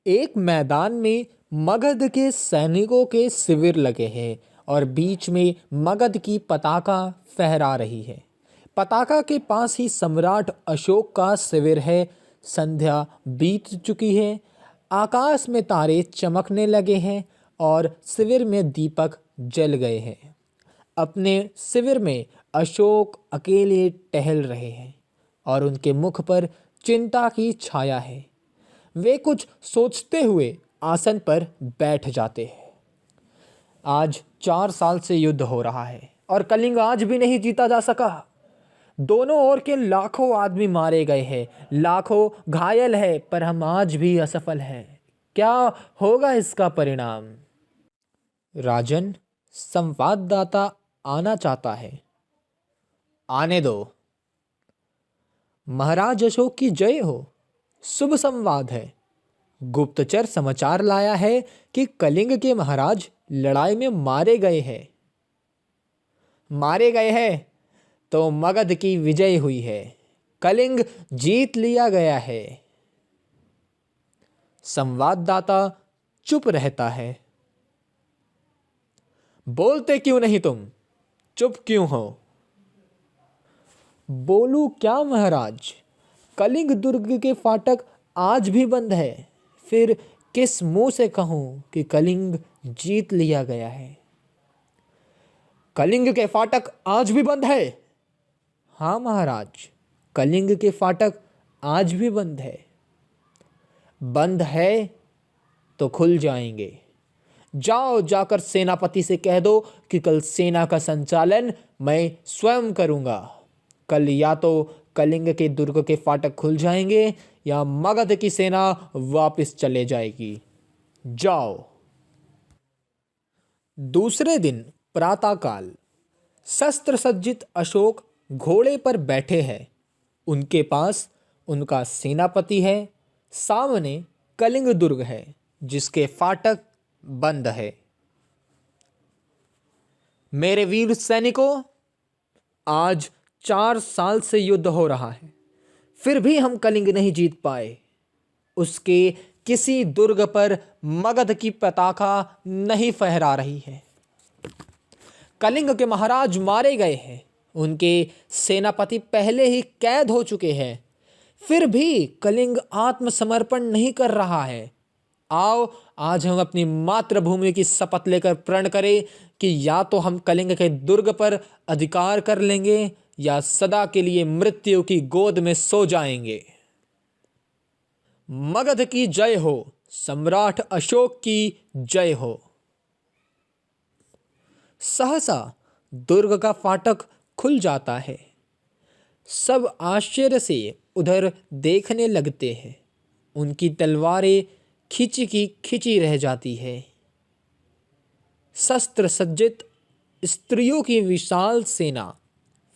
एक मैदान में मगध के सैनिकों के शिविर लगे हैं और बीच में मगध की पताका फहरा रही है। पताका के पास ही सम्राट अशोक का शिविर है। संध्या बीत चुकी है, आकाश में तारे चमकने लगे हैं और शिविर में दीपक जल गए हैं। अपने शिविर में अशोक अकेले टहल रहे हैं और उनके मुख पर चिंता की छाया है। वे कुछ सोचते हुए आसन पर बैठ जाते हैं। आज 4 साल से युद्ध हो रहा है और कलिंग आज भी नहीं जीता जा सका। दोनों ओर के लाखों आदमी मारे गए हैं, लाखों घायल है, पर हम आज भी असफल हैं। क्या होगा इसका परिणाम? राजन, संवाददाता आना चाहता है। आने दो। महाराज अशोक की जय हो। शुभ संवाद है। गुप्तचर समाचार लाया है कि कलिंग के महाराज लड़ाई में मारे गए हैं। मारे गए हैं तो मगध की विजय हुई है। कलिंग जीत लिया गया है। संवाददाता चुप रहता है। बोलते क्यों नहीं तुम? चुप क्यों हो? बोलूं क्या महाराज? कलिंग दुर्ग के फाटक आज भी बंद है। फिर किस मुंह से कहूं कि कलिंग जीत लिया गया है? कलिंग के फाटक आज भी बंद है। हाँ महाराज, कलिंग के फाटक आज भी बंद है। बंद है तो खुल जाएंगे। जाओ, जाकर सेनापति से कह दो कि कल सेना का संचालन मैं स्वयं करूंगा। कल या तो कलिंग के दुर्ग के फाटक खुल जाएंगे या मगध की सेना वापस चले जाएगी। जाओ। दूसरे दिन प्रातःकाल शस्त्र सज्जित अशोक घोड़े पर बैठे हैं। उनके पास उनका सेनापति है। सामने कलिंग दुर्ग है जिसके फाटक बंद है। मेरे वीर सैनिकों, आज 4 साल से युद्ध हो रहा है, फिर भी हम कलिंग नहीं जीत पाए। उसके किसी दुर्ग पर मगध की पताका नहीं फहरा रही है। कलिंग के महाराज मारे गए हैं। उनके सेनापति पहले ही कैद हो चुके हैं। फिर भी कलिंग आत्मसमर्पण नहीं कर रहा है। आओ, आज हम अपनी मातृभूमि की शपथ लेकर प्रण करें कि या तो हम कलिंग के दुर्ग पर अधिकार कर लेंगे या सदा के लिए मृत्यु की गोद में सो जाएंगे। मगध की जय हो। सम्राट अशोक की जय हो। सहसा दुर्ग का फाटक खुल जाता है। सब आश्चर्य से उधर देखने लगते हैं। उनकी तलवारें खिंची की खिंची रह जाती है। शस्त्र सज्जित स्त्रियों की विशाल सेना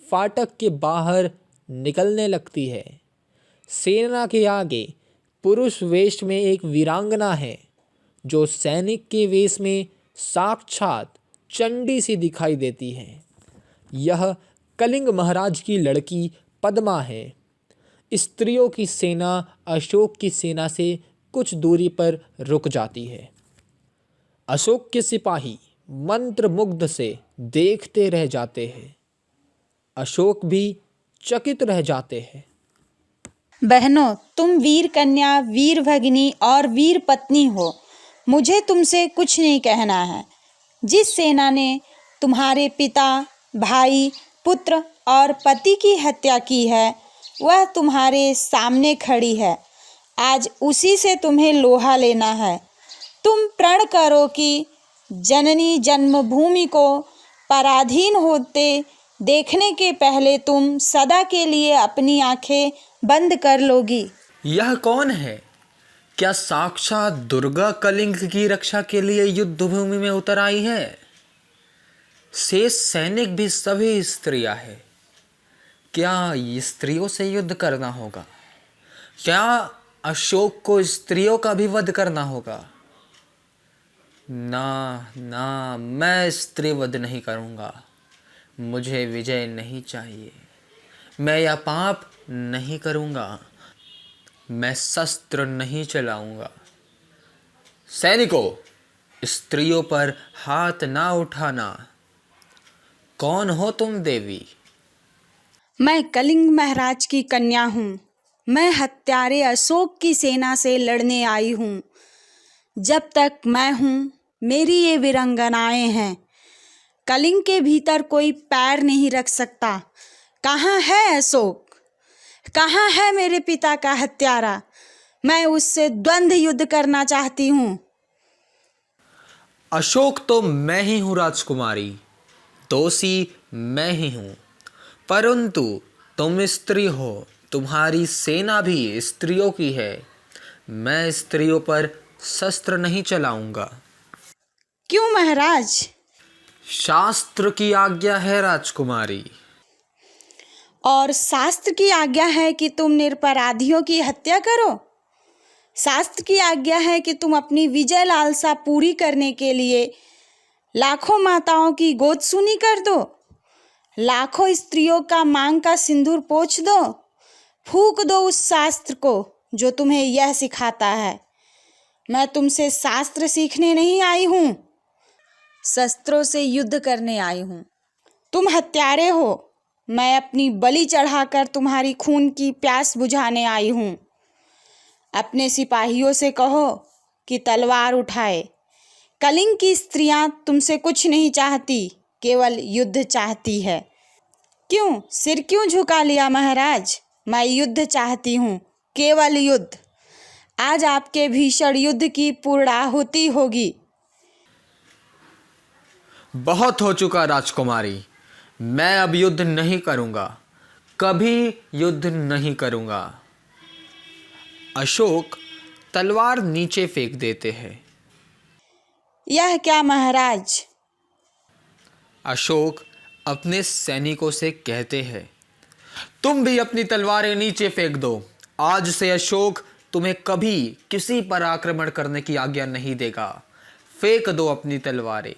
फाटक के बाहर निकलने लगती है। सेना के आगे पुरुष वेश में एक वीरांगना है जो सैनिक के वेश में साक्षात चंडी सी दिखाई देती है। यह कलिंग महाराज की लड़की पद्मा है। स्त्रियों की सेना अशोक की सेना से कुछ दूरी पर रुक जाती है। अशोक के सिपाही मंत्रमुग्ध से देखते रह जाते हैं। अशोक भी चकित रह जाते हैं। बहनों, तुम वीर कन्या, वीर भगिनी और वीर पत्नी हो। मुझे तुमसे कुछ नहीं कहना है। जिस सेना ने तुम्हारे पिता, भाई, पुत्र और पति की हत्या की है वह तुम्हारे सामने खड़ी है। आज उसी से तुम्हें लोहा लेना है। तुम प्रण करो कि जननी जन्मभूमि को पराधीन होते देखने के पहले तुम सदा के लिए अपनी आंखें बंद कर लोगी। यह कौन है? क्या साक्षात दुर्गा कलिंग की रक्षा के लिए युद्ध भूमि में उतर आई है? शेष सैनिक भी सभी स्त्रियां हैं। क्या स्त्रियों से युद्ध करना होगा? क्या अशोक को स्त्रियों का भी वध करना होगा? ना ना, मैं स्त्री वध नहीं करूंगा। मुझे विजय नहीं चाहिए। मैं यह पाप नहीं करूंगा। मैं शस्त्र नहीं चलाऊंगा। सैनिकों, स्त्रियों पर हाथ ना उठाना। कौन हो तुम देवी? मैं कलिंग महाराज की कन्या हूँ। मैं हत्यारे अशोक की सेना से लड़ने आई हूँ। जब तक मैं हूँ, मेरी ये वीरांगनाएं हैं। कलिंग के भीतर कोई पैर नहीं रख सकता। कहाँ है अशोक? कहाँ है मेरे पिता का हत्यारा? मैं उससे द्वंद्व युद्ध करना चाहती हूँ। अशोक तो मैं ही हूँ राजकुमारी, दोषी मैं ही हूँ। परंतु तुम स्त्री हो, तुम्हारी सेना भी स्त्रियों की है। मैं स्त्रियों पर शस्त्र नहीं चलाऊंगा। क्यों महाराज? शास्त्र की आज्ञा है राजकुमारी। और शास्त्र की आज्ञा है कि तुम निरपराधियों की हत्या करो। शास्त्र की आज्ञा है कि तुम अपनी विजय लालसा पूरी करने के लिए लाखों माताओं की गोद सुनी कर दो, लाखों स्त्रियों का मांग का सिंदूर पोंछ दो। फूंक दो उस शास्त्र को जो तुम्हें यह सिखाता है। मैं तुमसे शास्त्र सीखने नहीं आई हूँ, शस्त्रों से युद्ध करने आई हूँ। तुम हत्यारे हो। मैं अपनी बलि चढ़ाकर तुम्हारी खून की प्यास बुझाने आई हूँ। अपने सिपाहियों से कहो कि तलवार उठाए। कलिंग की स्त्रियां तुमसे कुछ नहीं चाहती, केवल युद्ध चाहती है। क्यों सिर क्यों झुका लिया महाराज? मैं युद्ध चाहती हूँ, केवल युद्ध। आज आपके भीषण युद्ध की पूर्णाहुति होगी। बहुत हो चुका राजकुमारी। मैं अब युद्ध नहीं करूंगा, कभी युद्ध नहीं करूंगा। अशोक तलवार नीचे फेंक देते हैं। यह क्या महाराज? अशोक अपने सैनिकों से कहते हैं, तुम भी अपनी तलवारें नीचे फेंक दो। आज से अशोक तुम्हें कभी किसी पर आक्रमण करने की आज्ञा नहीं देगा। फेंक दो अपनी तलवारें।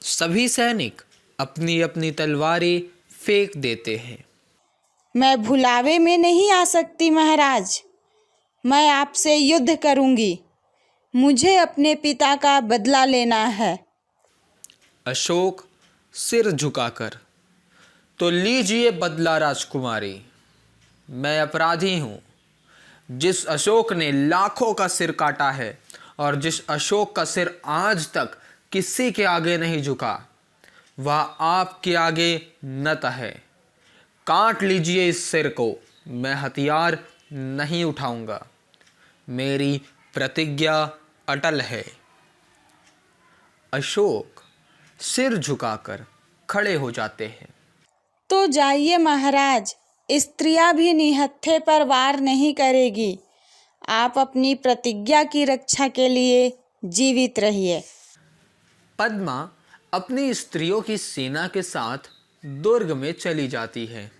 सभी सैनिक अपनी अपनी तलवारें फेंक देते हैं। मैं भुलावे में नहीं आ सकती महाराज। मैं आपसे युद्ध करूंगी। मुझे अपने पिता का बदला लेना है। अशोक सिर झुकाकर, तो लीजिए बदला राजकुमारी। मैं अपराधी हूं। जिस अशोक ने लाखों का सिर काटा है और जिस अशोक का सिर आज तक किसी के आगे नहीं झुका, वह आपके आगे नत है। काट लीजिए इस सिर को। मैं हथियार नहीं उठाऊंगा। मेरी प्रतिज्ञा अटल है। अशोक सिर झुकाकर खड़े हो जाते हैं। तो जाइए महाराज, स्त्रियां भी निहत्थे पर वार नहीं करेगी। आप अपनी प्रतिज्ञा की रक्षा के लिए जीवित रहिए। पद्मा अपनी स्त्रियों की सेना के साथ दुर्ग में चली जाती है।